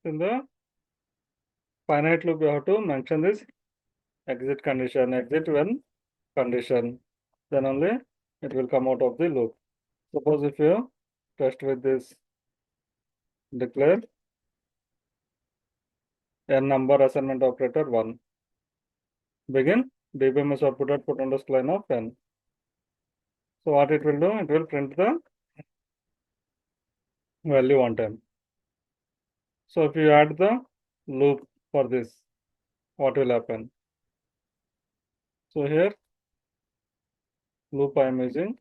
In the finite loop, you have to mention this exit condition, exit when condition. Then only it will come out of the loop. Suppose if you test with this declare n number assignment operator 1. Begin dbms output at put underscore line of n. So what it will do? It will print the value one time. So if you add the loop for this, what will happen? So here loop I am using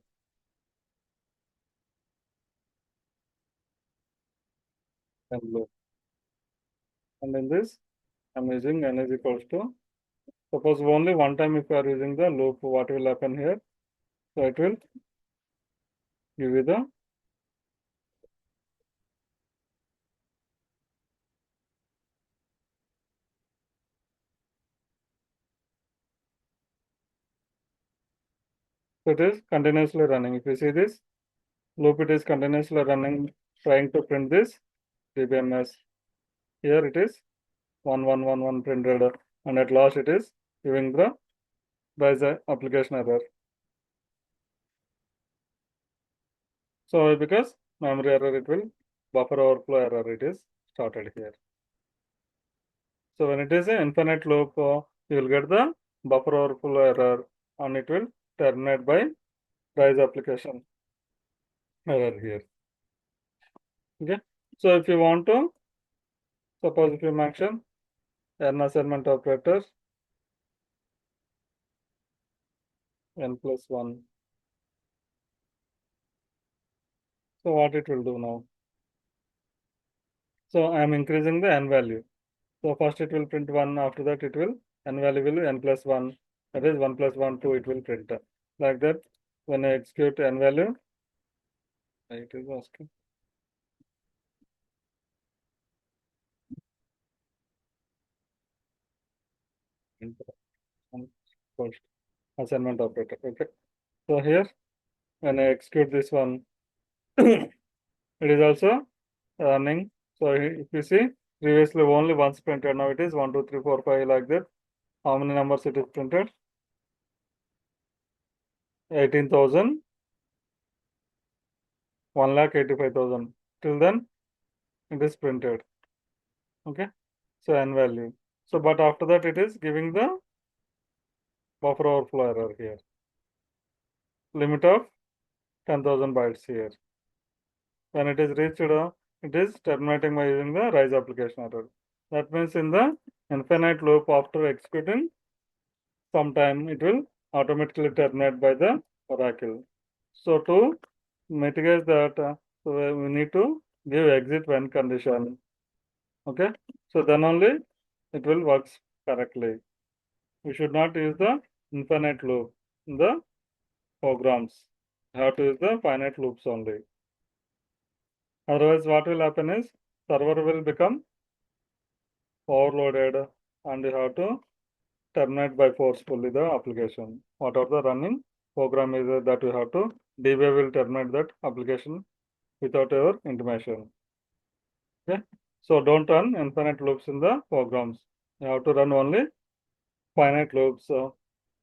and loop. And in this I am using n is equals to, suppose only one time if you are using the loop, what will happen here? So it will give you the so it is continuously running. If you see this loop, it is continuously running, trying to print this dbms. Here it is 1111 printed, and at last it is giving the rise application error. So because memory error, it will buffer overflow error, it is started here. So when it is an infinite loop, you will get the buffer overflow error, and it will terminate by rise application error here. Okay. So if you want to, suppose if you mention n assignment operator n plus 1. So what it will do now? So I am increasing the n value. So first it will print 1, after that it will n value will be n plus 1, that is 1 plus 1, 2, it will print. Like that, when I execute n value, it is asking. First assignment operator. Okay. So here, when I execute this one, it is also running. So if you see, previously only once printed, now it is 1, 2, 3, 4, 5 like that. How many numbers it is printed? 18,000, 1,85,000. Till then, it is printed. Okay. So n value. So but after that, it is giving the buffer overflow error here. Limit of 10,000 bytes here. When it is reached, it is terminating by using the rise application error. That means in the infinite loop, after executing some time, it will automatically terminate by the oracle. So to mitigate that, so we need to give exit when condition. Okay. So then only it will works correctly. We should not use the infinite loop in the programs. You have to use the finite loops only. Otherwise, what will happen is server will become overloaded, and you have to terminate by forcefully the application. Whatever the running program is that you have to, DBA will terminate that application without your intimation. Okay. So don't run infinite loops in the programs. You have to run only finite loops. So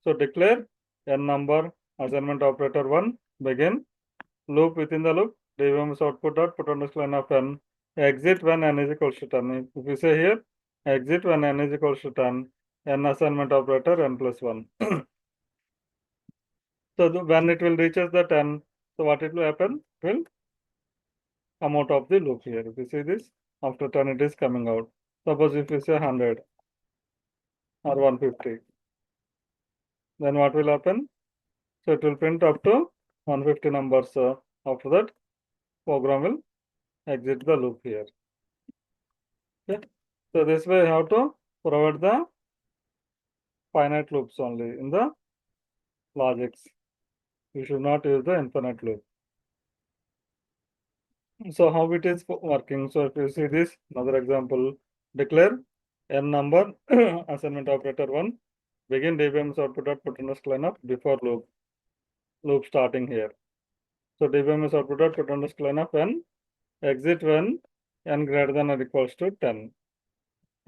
declare n number assignment operator 1 begin loop within the loop dbms output dot put underscore line of n exit when n is equals to 10. If you say here exit when n is equals to 10, n assignment operator n plus 1. So when it will reaches the 10, so what it will happen? It will come out of the loop here. If you see this, after 10 it is coming out. Suppose if you say 100 or 150, then what will happen? So it will print up to 150 numbers. After that, program will exit the loop here. Okay. So this way, how to provide the finite loops only in the logics. You should not use the infinite loop. So how it is working? So if you see this, another example, declare n number assignment operator 1 begin dbms output dot put underscore line of before loop starting here. So dbms output dot put underscore line of n exit when n greater than or equals to 10.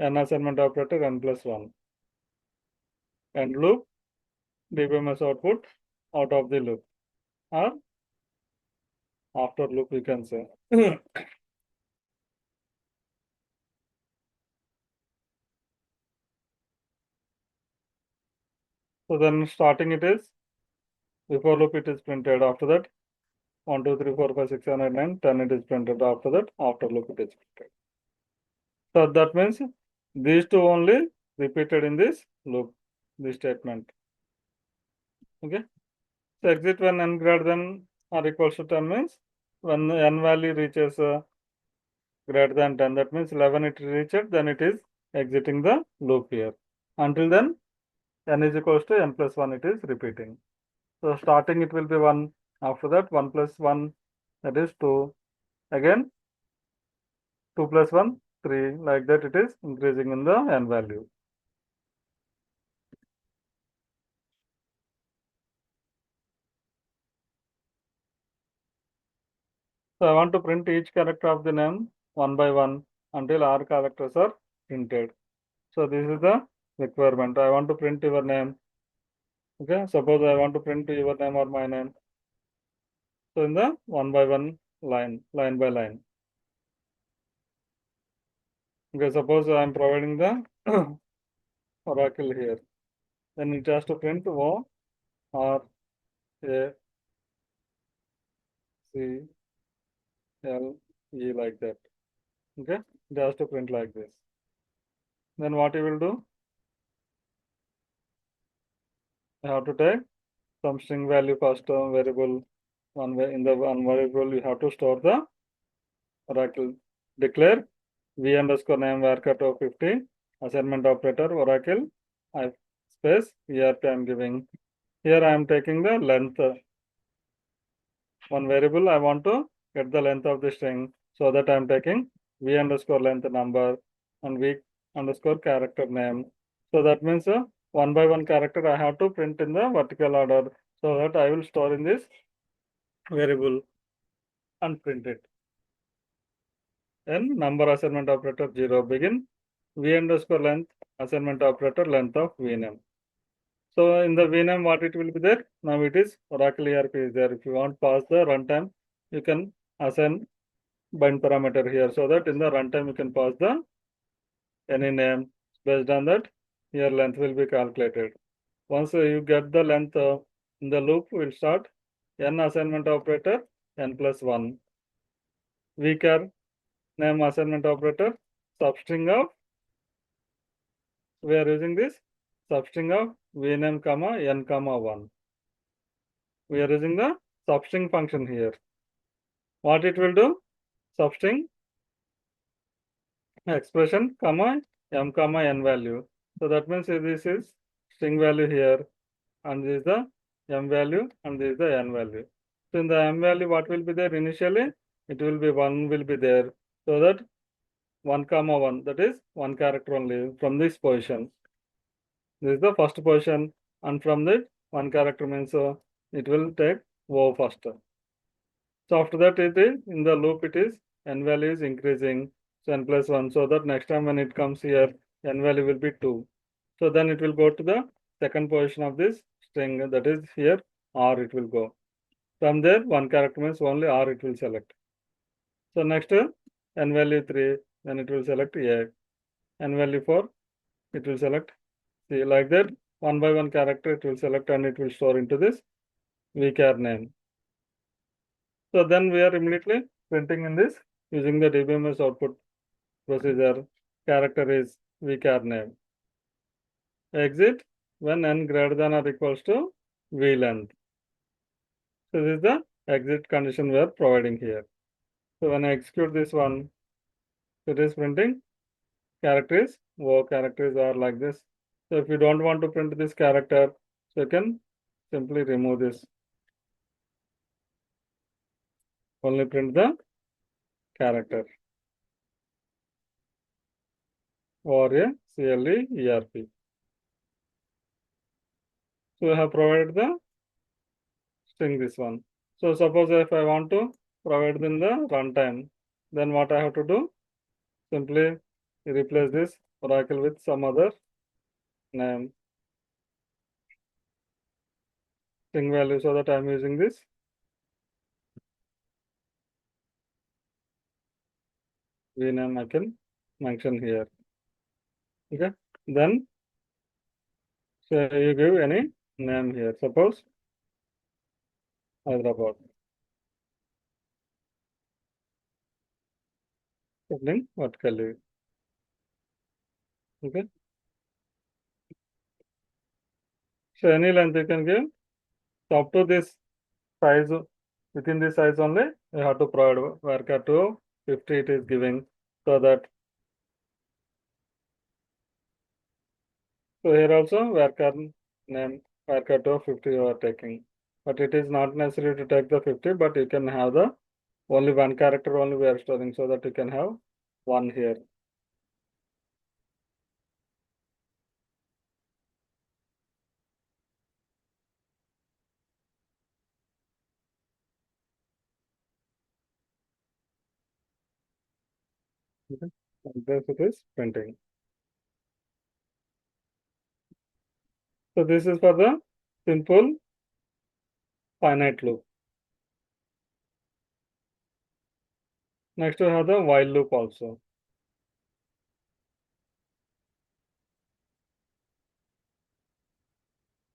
N assignment operator n plus 1. And loop DBMS output out of the loop or after loop we can say. So then starting it is before loop it is printed. After that 1, 2, 3, 4, 5, 6, 7, 8, 9, 10 it is printed. After that after loop it is printed. So that means these two only repeated in this loop, this statement. Okay. So exit when n greater than or equals to 10 means when n value reaches greater than 10, that means 11 it reached, then it is exiting the loop here. Until then n is equals to n plus 1 it is repeating. So starting it will be 1, after that 1 plus 1 that is 2, again 2 plus 1 3, like that it is increasing in the n value. So I want to print each character of the name one by one until R characters are printed. So this is the requirement. I want to print your name. Okay, suppose I want to print your name or my name. So in the one by one line by line. Okay, suppose I am providing the oracle here. Then it has to print O R A C L E like that. Okay, it has to print like this. Then what you will do? I have to take some string value first variable. In the one variable you have to store the oracle. Declare v underscore name varchar 50 assignment operator oracle I space ERP I am giving. Here I am taking the length. One variable I want to get the length of the string, so that I am taking v underscore length number and v underscore character name. So that means one by one character I have to print in the vertical order, so that I will store in this variable and print it. Then number assignment operator 0 begin v underscore length assignment operator length of vname. So in the vname what it will be there? Now it is Oracle ERP is there. If you want pass the runtime, you can assign bind parameter here, so that in the runtime you can pass the any name. Based on that your length will be calculated. Once you get the length in the loop will start n assignment operator n plus 1 vchar name assignment operator substring of we are using this substring of vname comma n comma 1. We are using the substring function here. What it will do? Substring expression comma m comma n value. So that means this is string value here, and this is the m value, and this is the n value. So in the m value, what will be there initially? It will be 1 will be there. So that 1 comma 1, that is one character only from this position. This is the first position, and from that one character means it will take O first. So after that it is in the loop it is n value is increasing, so n plus 1, so that next time when it comes here n value will be 2. So then it will go to the second position of this string, that is here R it will go. From there one character means only R it will select. So next n value 3, then it will select A, n value 4 it will select C, like that one by one character it will select and it will store into this vchar name. So then we are immediately printing in this using the DBMS output procedure. Character is vchar name. Exit when n greater than or equals to v length. So this is the exit condition we are providing here. So when I execute this one, it is printing characters. Characters are like this. So if you don't want to print this character, so you can simply remove this. Only print the character or a CLE ERP. So I have provided the string this one. So suppose if I want to provide in the runtime, then what I have to do? simply replace this Oracle with some other name, string value, so that I'm using this vname I can mention here. Okay, then so you give any name here, suppose Hyderabad, something vertically. Okay, so any length you can give. So up to this size, within this size only, you have to provide varchar to 50 it is giving, so that, so here also varchar name varchar to 50 you are taking, but it is not necessary to take the 50, but you can have the only one character only we are storing, so that you can have one here. Okay. And this it is printing. So this is for the simple finite loop. Next we have the while loop also.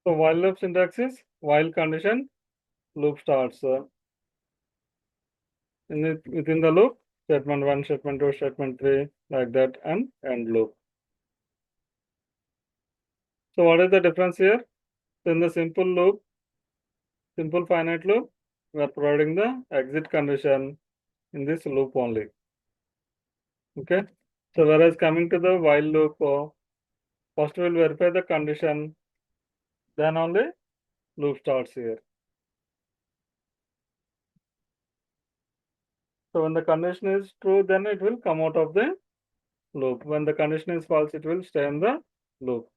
So while loop syntax is while condition loop starts. Within the loop, statement 1, statement 2, statement 3, like that, and end loop. So what is the difference here? So in the simple loop, simple finite loop, we are providing the exit condition in this loop only. Okay. So whereas coming to the while loop, first we'll verify the condition, then only loop starts here. So when the condition is true, then it will come out of the loop. When the condition is false, it will stay in the loop.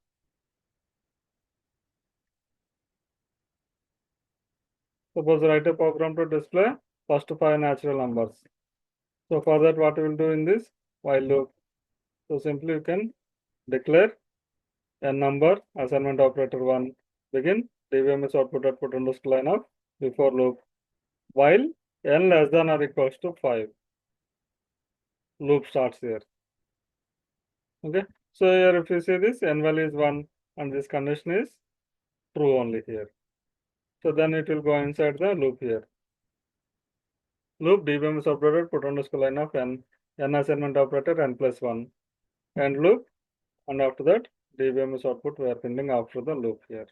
Suppose write a program to display first 5 natural numbers. So for that, what we will do in this while loop? So simply you can declare a number, assignment operator 1, begin, dbms output underscore line of before loop, while n less than or equals to 5. Loop starts here. Okay. So here if you see this, n value is 1 and this condition is true only here. So then it will go inside the loop here. Loop dbms operator put underscore line of n assignment operator n plus 1, end loop, and after that dbms output we are printing after the loop here.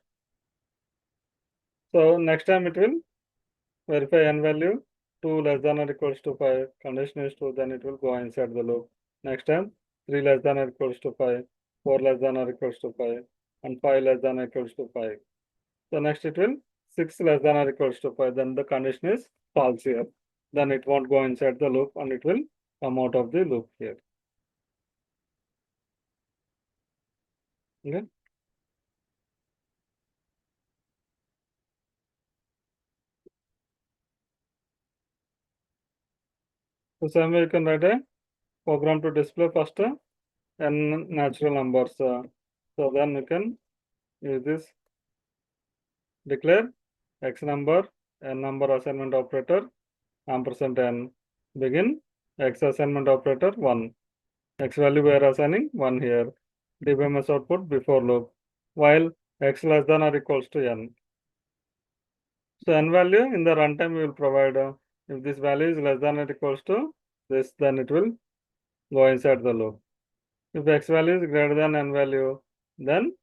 So next time it will verify n value 2 less than or equals to 5, condition is true, then it will go inside the loop. Next time 3 less than or equals to 5, 4 less than or equals to 5, and 5 less than or equals to 5. So next it will 6 less than or equals to 5, then the condition is false here. Then it won't go inside the loop and it will come out of the loop here. Okay. So same way you can write a program to display first n natural numbers. So then you can use this declare x number, n number assignment operator, ampersand n, begin x assignment operator 1. X value we are assigning 1 here. dbms output before loop, while x less than or equals to n. So n value in the runtime we will provide, if this value is less than or equals to this, then it will go inside the loop. If x value is greater than n value, then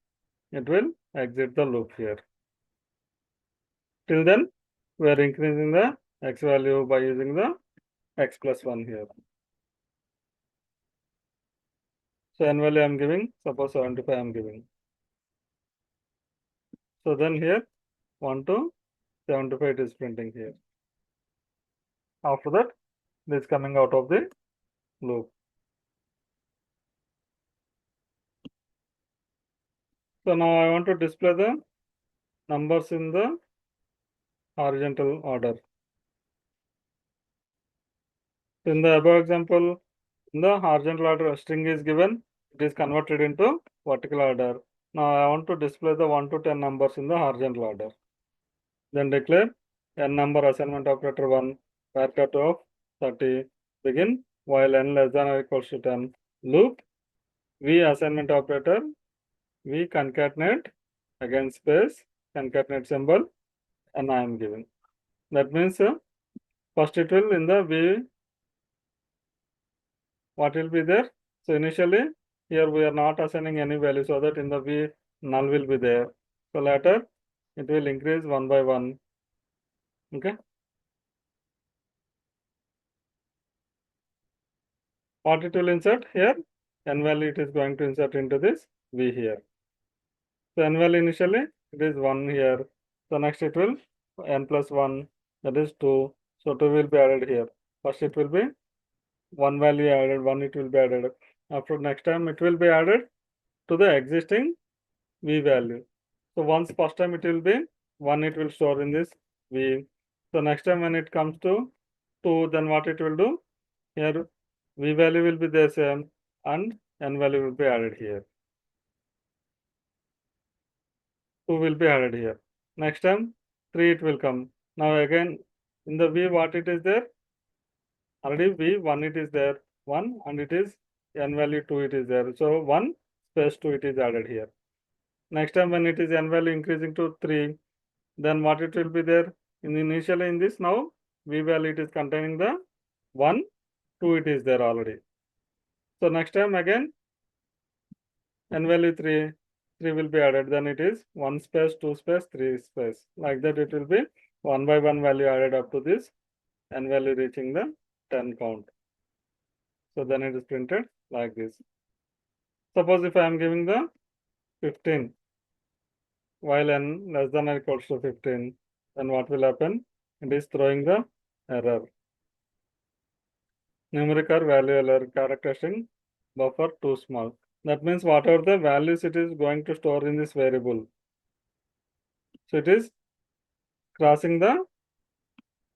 it will exit the loop here. Till then, we are increasing the x value by using the x plus 1 here. So n value I am giving, suppose 75 I am giving. So then here 1 to 75 it is printing here. After that, this is coming out of the loop. So now I want to display the numbers in the horizontal order. In the above example, In the horizontal order, string is given, it is converted into vertical order. Now I want to display the 1 to 10 numbers in the horizontal order. Then declare n number assignment operator 1, varchar of 30, begin while n less than or equals to 10. Loop, v assignment operator, v concatenate, again space, concatenate symbol, and I am giving. That means first it will in the v, what will be there? So initially here we are not assigning any value, so that in the v null will be there. So later it will increase one by one. Okay. What it will insert here? N value it is going to insert into this v here. So n value initially it is 1 here. So next it will n plus 1, that is 2. So 2 will be added here. First it will be 1 value added, 1 it will be added. After next time it will be added to the existing v value. So once first time it will be 1, it will store in this v. So next time when it comes to 2, then what it will do? Here v value will be the same and n value will be added here. 2 will be added here. Next time 3 it will come. Now again in the v what it is there? Already v 1 it is there, 1, and it is n value 2 it is there. So 1 space 2 it is added here. Next time when it is n value increasing to 3, then what it will be there? Initially in this now v value it is containing the 1, 2 it is there already. So next time again n value 3 will be added, then it is 1 space, 2 space, 3 space. Like that it will be 1 by 1 value added up to this n value reaching the 10 count. So then it is printed like this. Suppose if I am giving the 15 while n less than or equals to 15, then what will happen? It is throwing the error. Numeric or value error, character string buffer too small. That means whatever the values it is going to store in this variable, so it is crossing the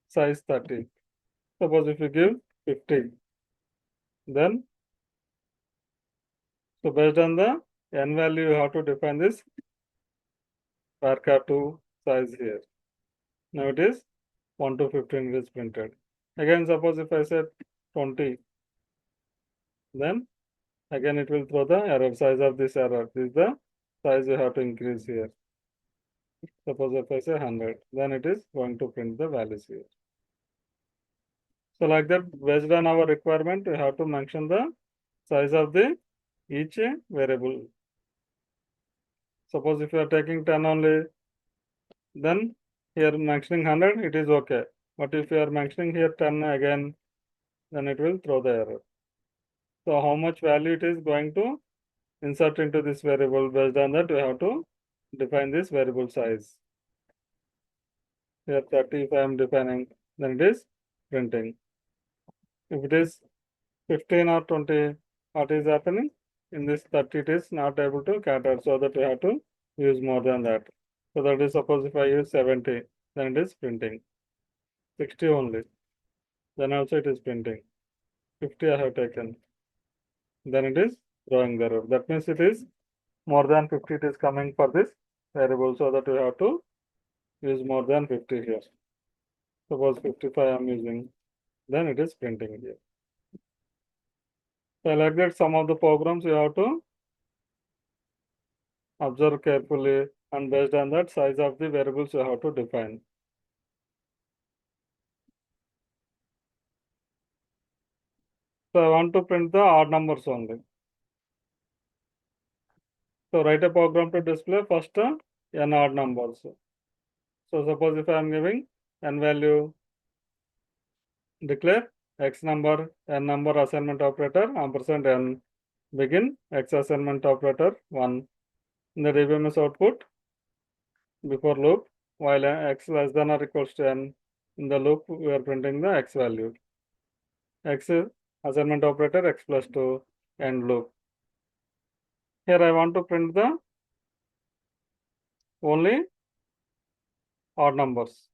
size 30. Suppose if you give 50, then so based on the n value you have to define this varchar2 size here. Now it is 1 to 15 is printed. Again suppose if I said 20, then again it will throw the error size of this error. This is the size you have to increase here. Suppose if I say 100, then it is going to print the values here. So like that, based on our requirement, we have to mention the size of the each variable. Suppose if you are taking 10 only, then here mentioning 100, it is okay. But if you are mentioning here 10 again, then it will throw the error. So how much value it is going to insert into this variable, based on that we have to define this variable size. Here 30 if I am defining, then it is printing. If it is 15 or 20, what is happening? In this 30 it is not able to cater, so that we have to use more than that. So that is, suppose if I use 70, then it is printing. 60 only, then also it is printing. 50 I have taken, then it is throwing the error. That means it is more than 50 it is coming for this variable, so that we have to use more than 50 here. Suppose 55 I am using, then it is printing here. So like that, some of the programs you have to observe carefully, and based on that size of the variables you have to define. So I want to print the odd numbers only. So write a program to display first n odd numbers. So suppose if I am giving n value, declare x number, n number assignment operator, ampersand n, begin x assignment operator 1. In the DBMS output, before loop, while x less than or equals to n, in the loop we are printing the x value. X assignment operator x plus 2 end loop. Here I want to print the only odd numbers.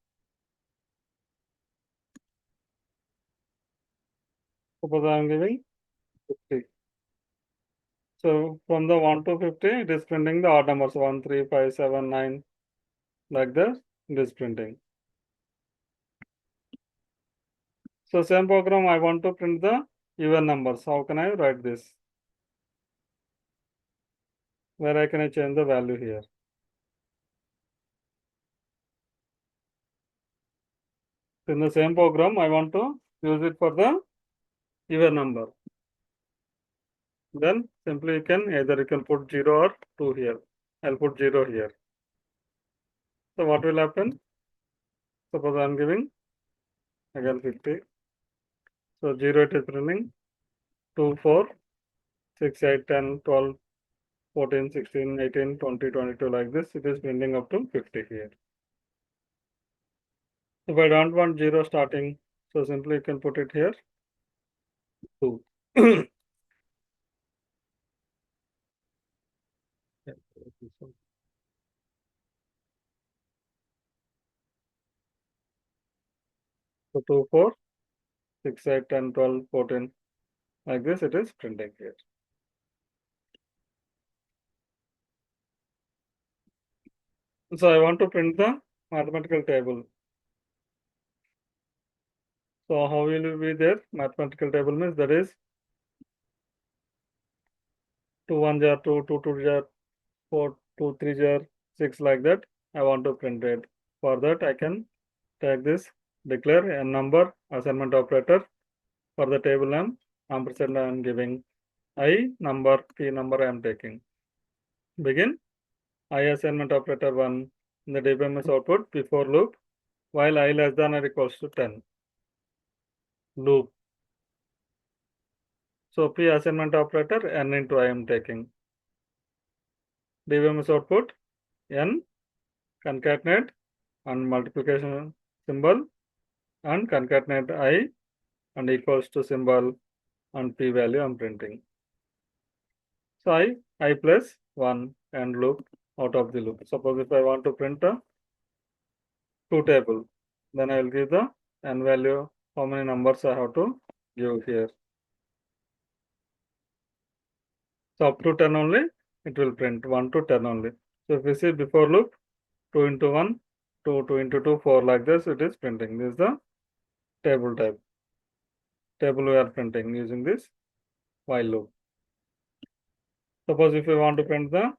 Suppose I am giving 50. So from the 1 to 50, it is printing the odd numbers 1, 3, 5, 7, 9, like this, it is printing. So same program, I want to print the even numbers. How can I write this? Where I can change the value here? In the same program, I want to use it for the even number. Then simply you can either you can put 0 or 2 here. I'll put 0 here. So what will happen? Suppose I'm giving again 50. So 0 it is printing 2, 4, 6, 8, 10, 12, 14, 16, 18, 20, 22 like this. It is printing up to 50 here. If I don't want 0 starting, so simply you can put it here 2. So 2, 4, 6, 8, 10, 12, 14 like this it is printing here. So I want to print the mathematical table. So how will it be there? Mathematical table means that is 2 1 jar 2, 2 2 jar 4, 2 3 jar 6 like that. I want to print it. For that I can take this, declare a number assignment operator for the table name, ampersand I am giving, I number, P number I am taking. Begin I assignment operator 1 in the DBMS output before loop while I less than or equals to 10. Loop. So P assignment operator n into I am taking. DBMS output n concatenate and multiplication symbol and concatenate I and equals to symbol and P value I am printing. So I plus 1 and loop out of the loop. Suppose if I want to print a 2 table, then I will give the n value, how many numbers I have to give here. So up to 10 only, it will print 1 to 10 only. So if we see before loop, 2 into 1, 2, 2 into 2, 4 like this, it is printing. This is the table type. Table we are printing using this while loop. Suppose if you want to print the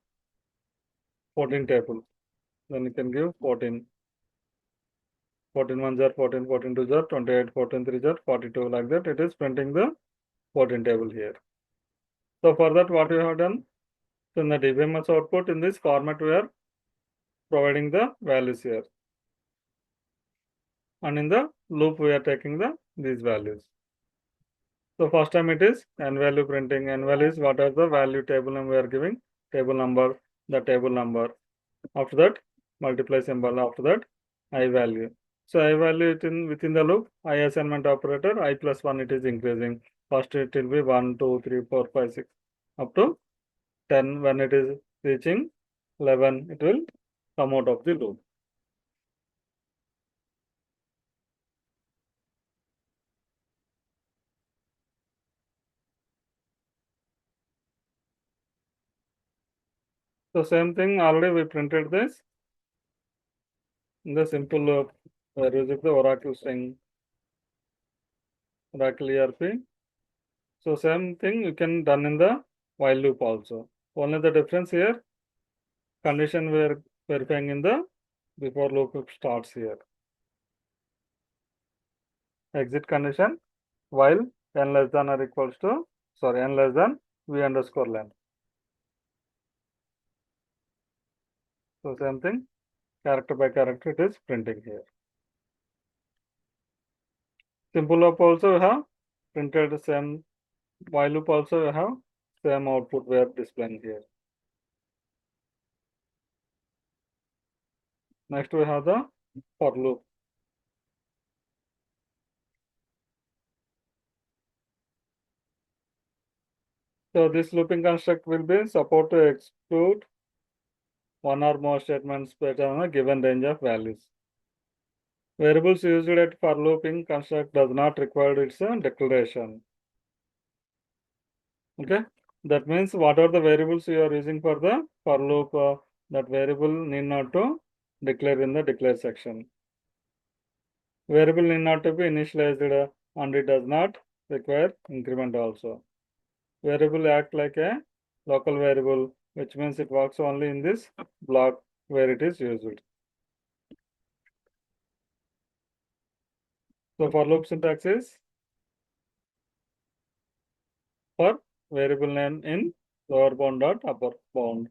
14 table, then you can give 14. 14 1 jar, 14, 14 2 jar, 28, 14 3 jar, 42 like that. It is printing the 14 table here. So for that, what we have done? So in the DBMS output, in this format, we are providing the values here. And in the loop, we are taking these values. So first time it is n value printing. N value is what are the value table name we are giving, table number, the table number. After that, multiply symbol. After that, I value. So I value it in within the loop. I assignment operator, I plus 1 it is increasing. First it will be 1, 2, 3, 4, 5, 6 up to 10. When it is reaching 11, it will come out of the loop. So same thing, already we printed this in the simple loop. We are using the Oracle string, Oracle ERP. So same thing you can done in the while loop also. Only the difference here, condition we are verifying in the before loop starts here. Exit condition while n less than or equals to, n less than v underscore len. So same thing, character by character it is printing here. Simple loop also you have printed the same, while loop also you have same output we are displaying here. Next we have the for loop. So this looping construct will be support to exclude one or more statements based on a given range of values. Variables used at for looping construct does not require its declaration. Okay, that means what are the variables you are using for the for loop, that variable need not to declare in the declare section. Variable need not to be initialized, and it does not require increment also. Variable act like a local variable, which means it works only in this block where it is used. So for loop syntax is for variable name in lower bound dot upper bound,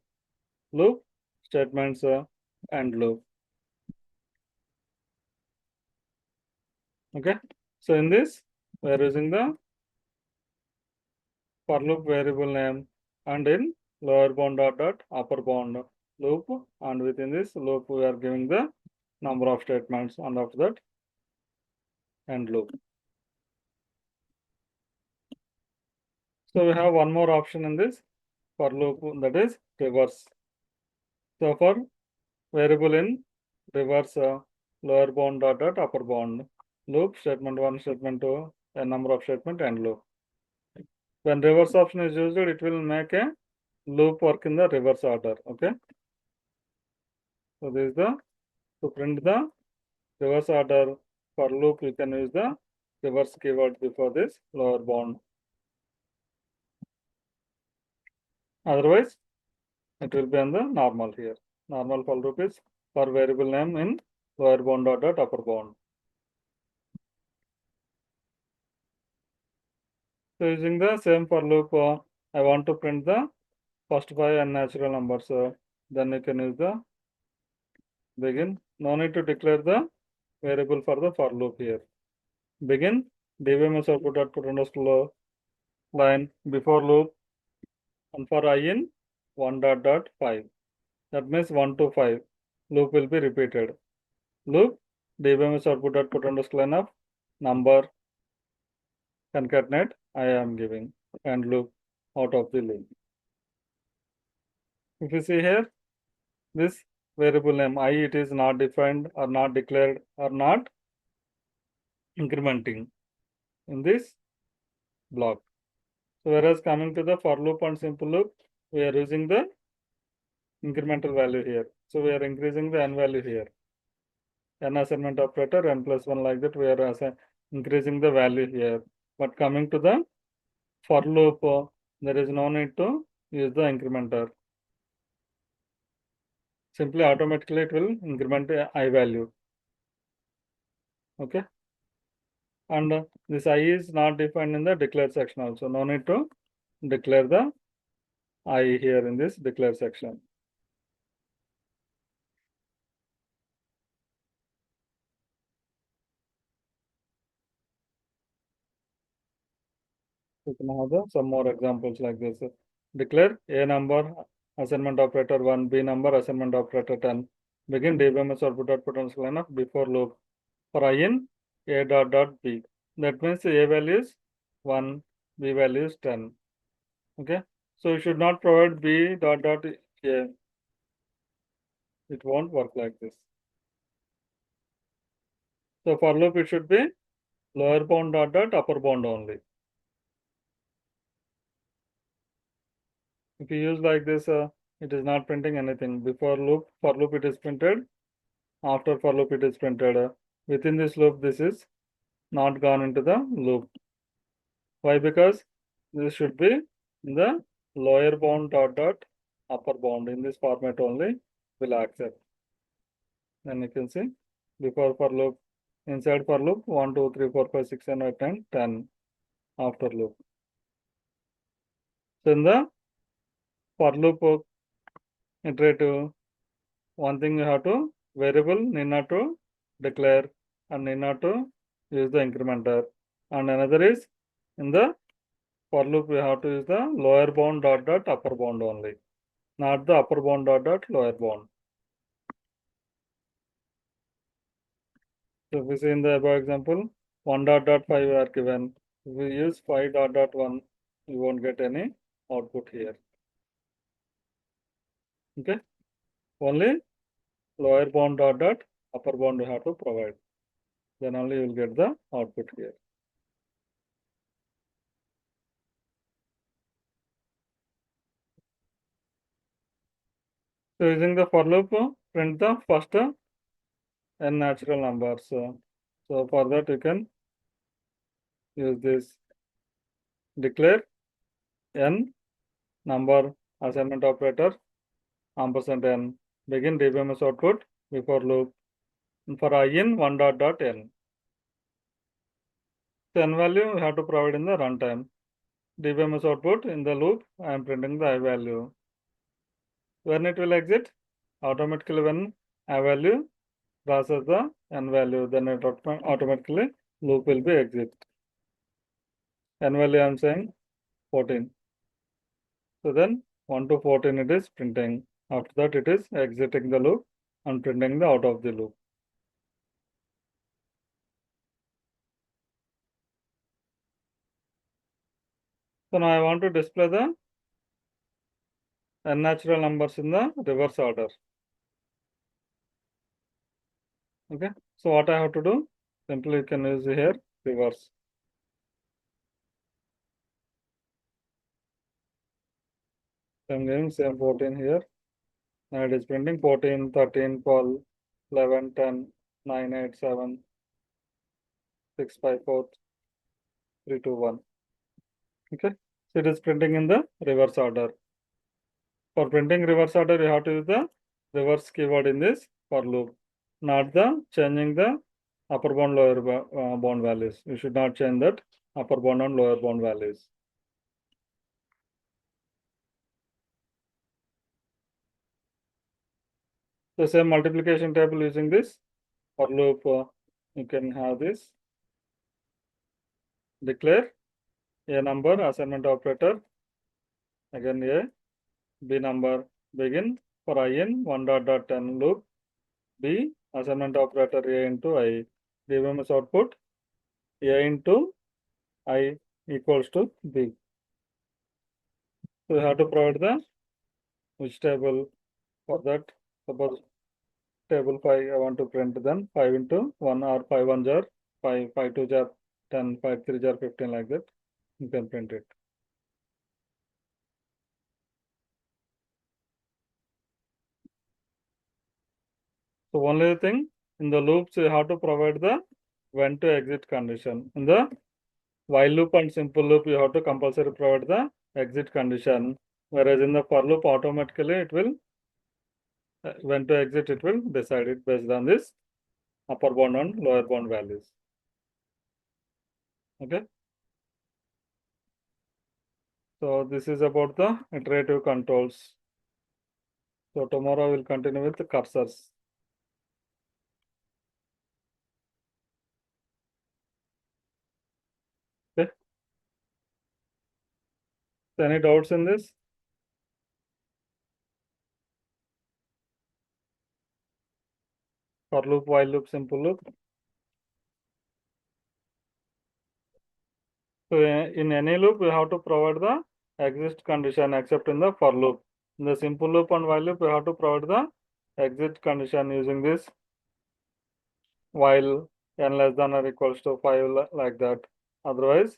loop statements, and loop. Okay, so in this we are using the for loop variable name, and in lower bound dot upper bound loop, and within this loop we are giving the number of statements, and after that end loop. So we have one more option in this for loop, that is reverse. So for variable in reverse, lower bound dot upper bound loop, statement 1, statement 2, a number of statement, end loop. When reverse option is used, it will make a loop work in the reverse order. Okay, so this is the to print the reverse order for loop, you can use the reverse keyword before this lower bound. Otherwise, it will be on the normal here. Normal for loop is for variable name in lower bound dot upper bound. So using the same for loop, I want to print the first 5 unnatural numbers. Then you can use the begin. No need to declare the variable for the for loop here. Begin dbms output dot put underscore line before loop, and for I in 1 dot 5. That means 1 to 5. Loop will be repeated. Loop dbms output dot put underscore line of number concatenate I am giving, and loop out of the loop. If you see here, this variable name I, it is not defined or not declared or not incrementing in this block. So whereas coming to the for loop and simple loop, we are using the incremental value here. So we are increasing the n value here. N assignment operator, n plus 1, like that we are increasing the value here. But coming to the for loop, there is no need to use the incrementer. Simply automatically it will increment the I value. Okay, and this I is not defined in the declare section also. No need to declare the I here in this declare section. You can have some more examples like this. Declare A number assignment operator 1, B number assignment operator 10. Begin dbms output dot potential line of before loop for I in A dot B. That means A value is 1, B value is 10. Okay, so you should not provide B dot A. It won't work like this. So for loop it should be lower bound dot upper bound only. If you use like this, it is not printing anything. Before loop, for loop it is printed. After for loop it is printed. Within this loop, this is not gone into the loop. Why? Because this should be in the lower bound dot upper bound. In this format only will accept. Then you can see before for loop, inside for loop 1, 2, 3, 4, 5, 6, 7, 8, 9, 10 after loop. So in the for loop iterative, one thing you have to variable need not to declare and need not to use the incrementer, and another is in the for loop we have to use the lower bound dot upper bound only, not the upper bound dot lower bound. So if we see in the above example 1 dot 5 are given, if we use 5 dot 1, you won't get any output here. Okay, only lower bound dot upper bound you have to provide, then only you will get the output here. So using the for loop, print the first n natural numbers. So for that you can use this declare n number assignment operator ampersand n begin dbms output before loop for I in 1 dot dot n. So n value we have to provide in the runtime. dbms output in the loop I am printing the I value. When it will exit? Automatically when I value process the n value, then it automatically loop will be exit. N value I am saying 14. So then 1 to 14 it is printing. After that it is exiting the loop and printing the out of the loop. So now I want to display the unnatural numbers in the reverse order. Okay. So what I have to do? Simply you can use here reverse. So I'm giving same 14 here. Now it is printing 14, 13, 12, 11, 10, 9, 8, 7, 6, 5, 4, 3, 2, 1. Okay. So it is printing in the reverse order. For printing reverse order, you have to use the reverse keyword in this for loop, not the changing the upper bound, lower bound values. You should not change that upper bound and lower bound values. The same multiplication table using this for loop, you can have this declare a number assignment operator, again a b number begin for I in 1 dot dot 10 loop, b assignment operator a into I, dbms output a into I equals to b. So you have to provide the which table for that. Suppose table 5 I want to print, then 5 into 1 or 5 1 jar 5, 5 2 jar 10, 5 3 jar 15 like that. You can print it. So only thing in the loops you have to provide the when to exit condition. In the while loop and simple loop you have to compulsory provide the exit condition. Whereas in the for loop automatically it will when to exit it will decide it based on this upper bound and lower bound values. Okay. So this is about the iterative controls. So tomorrow we'll continue with the cursors. Okay. So any doubts in this? For loop, while loop, simple loop. So in any loop, we have to provide the exit condition except in the for loop. In the simple loop and while loop, we have to provide the exit condition using this while n less than or equals to 5 like that. Otherwise,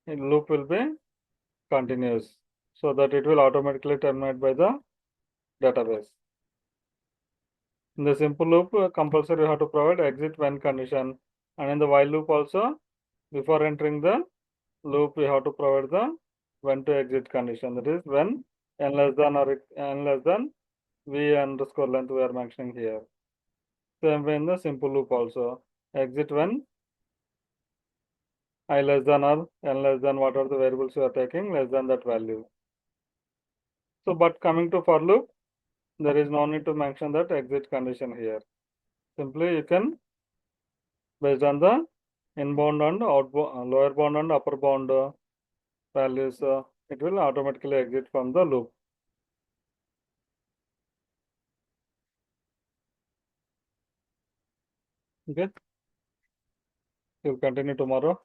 loop will be continuous so that it will automatically terminate by the database. In the simple loop, compulsory you have to provide exit when condition, and in the while loop also, before entering the loop, we have to provide the when to exit condition. That is when n less than or n less than v underscore length we are mentioning here. Same way in the simple loop also, exit when I less than or n less than what are the variables you are taking less than that value. So, but coming to for loop, there is no need to mention that exit condition here. Simply you can based on the inbound and outbound, lower bound and upper bound values, it will automatically exit from the loop. Okay, we'll continue tomorrow.